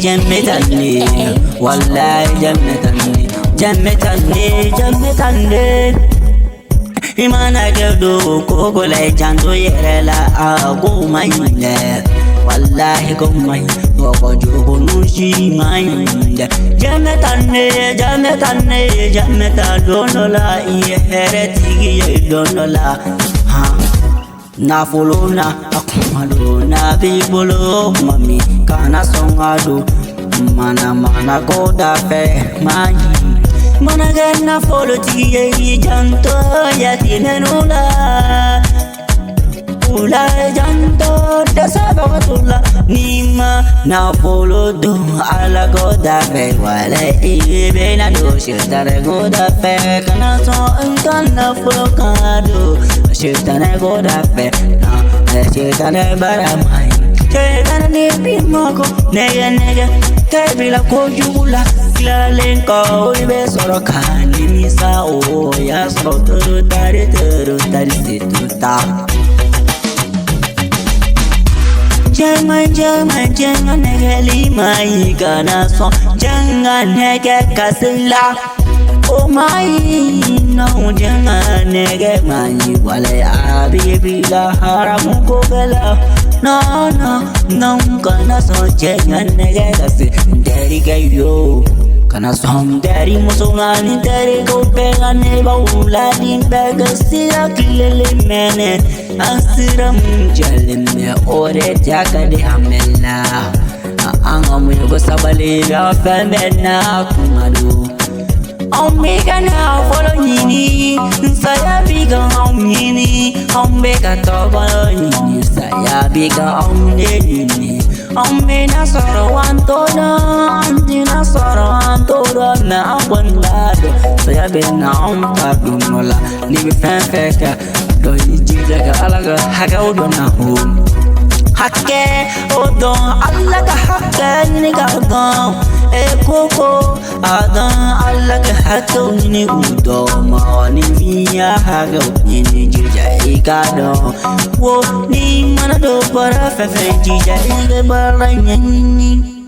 جمتني والله جمتني imana gado ko le janto yere la kowmayi wallahi kowmayi ko jogo nushi mai jameta donola ihere tigi donola ha na folona akumalo na bibolo mami kana songado mana ko da fe mai mana ganna folo tigi janto ya tinenula ula janto da sabatula nima na folo do ala go da fe wala ibe na do shitare go da fe kana so kana folo kado shitare go da fe na shitare baramai shitare ni bimoko nega kabila ko jula Lalenko ibe soro kani misa o ya soro turu tari situta Jangan nege limai kana so jangan nege kasila kowmayi no jangan nege mai wale abibila haramu ko bela no kana so jangan nege kasila dari kayo kana som dari musungani dari ko pegane bauladi begasira kilele mene asiram jalme ore jakade amella angamu go sabale ba famena kumadu omega na follow nini saya biga omnini omega to follow nini saya biga omnini Omena soro antona antina soro antora na wandado saya bena tadunola ni fefeka do jijaga alaga haga odona ho hakke odon alaga hakke ni ga odon e koko adan alaga hakke ni udo ma ni via haga ni jija ikado wo ni mana do para fefe jija ige baranya ni